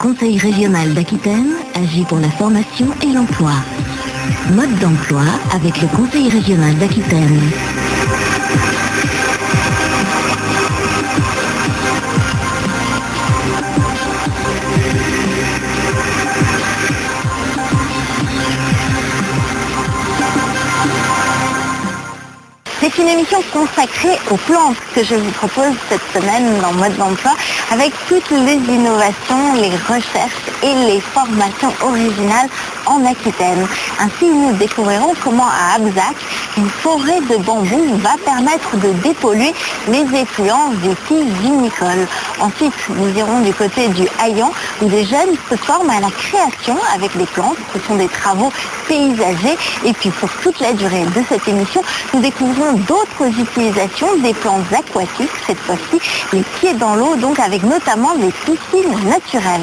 Conseil régional d'Aquitaine agit pour la formation et l'emploi. Mode d'emploi avec le Conseil régional d'Aquitaine. C'est une émission consacrée aux plantes que je vous propose cette semaine dans Mode d'emploi avec toutes les innovations, les recherches et les formations originales en Aquitaine. Ainsi, nous découvrirons comment à Abzac, une forêt de bambou va permettre de dépolluer les effluents des quilles vinicoles. Ensuite, nous irons du côté du Haillan où des jeunes se forment à la création avec les plantes. Ce sont des travaux paysagers. Et puis pour toute la durée de cette émission, nous découvrirons d'autres utilisations des plantes aquatiques, cette fois-ci les pieds dans l'eau, donc avec notamment des piscines naturelles.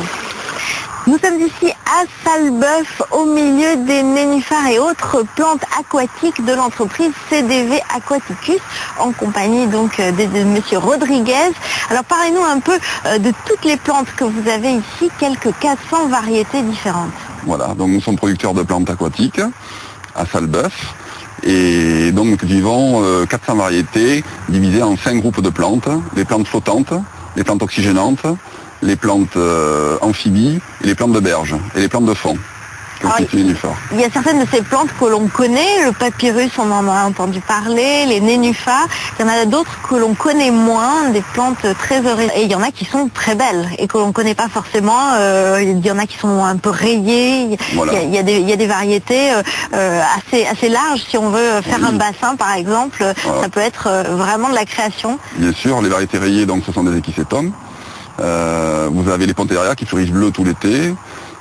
Nous sommes ici à Sallebeuf, au milieu des nénuphars et autres plantes aquatiques de l'entreprise CDV Aquaticus, en compagnie donc de monsieur Rodriguez. Alors parlez-nous un peu de toutes les plantes que vous avez ici, quelques 400 variétés différentes. Voilà, donc nous sommes producteurs de plantes aquatiques à Sallebeuf. Et donc nous cultivons 400 variétés divisées en 5 groupes de plantes. Les plantes flottantes, les plantes oxygénantes, les plantes amphibies et les plantes de berge et les plantes de fond. Il y a certaines de ces plantes que l'on connaît, le papyrus on en a entendu parler, les nénuphars, il y en a d'autres que l'on connaît moins, des plantes très originales, et il y en a qui sont très belles et que l'on ne connaît pas forcément, il y en a qui sont un peu rayées, voilà. il y a des variétés assez larges, si on veut faire un bassin par exemple, voilà. Ça peut être vraiment de la création. Bien sûr, les variétés rayées, donc ce sont des échicétomes. Vous avez les Pontéria qui fleurissent bleu tout l'été.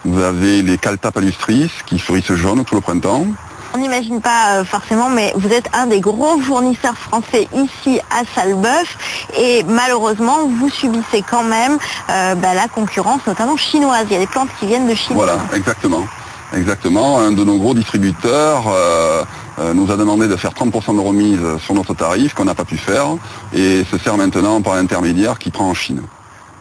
Vous avez les Calta palustris qui fleurissent jaune tout le printemps. On n'imagine pas forcément, mais vous êtes un des gros fournisseurs français ici à Sallebeuf et malheureusement vous subissez quand même la concurrence notamment chinoise. Il y a des plantes qui viennent de Chine. Voilà, exactement. Exactement. Un de nos gros distributeurs nous a demandé de faire 30% de remise sur notre tarif qu'on n'a pas pu faire et se sert maintenant par l'intermédiaire qui prend en Chine.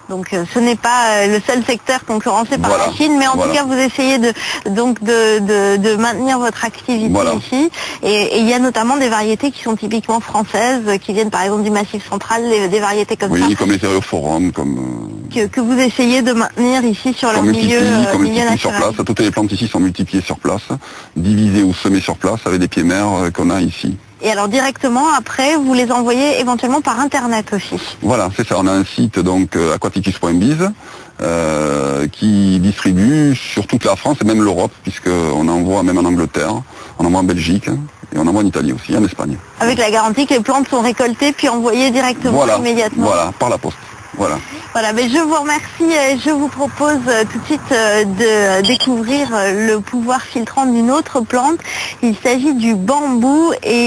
Donc ce n'est pas le seul secteur concurrencé par la Chine, mais en tout cas vous essayez de maintenir votre activité ici. Et il y a notamment des variétés qui sont typiquement françaises, qui viennent par exemple du Massif central, des variétés comme ça. Oui, comme les Théréoforum, que vous essayez de maintenir ici sur leur milieu naturel. Sur place. Toutes les plantes ici sont multipliées sur place, divisées ou semées sur place avec des pieds-mères qu'on a ici. Et alors directement après, vous les envoyez éventuellement par internet aussi. Voilà, c'est ça. On a un site donc aquaticus.biz qui distribue sur toute la France et même l'Europe, puisqu'on envoie même en Angleterre, on envoie en Belgique et on envoie en Italie aussi, en Espagne. Avec la garantie que les plantes sont récoltées puis envoyées directement immédiatement. Voilà, par la poste. Voilà. Voilà, mais je vous remercie et je vous propose tout de suite de découvrir le pouvoir filtrant d'une autre plante. Il s'agit du bambou et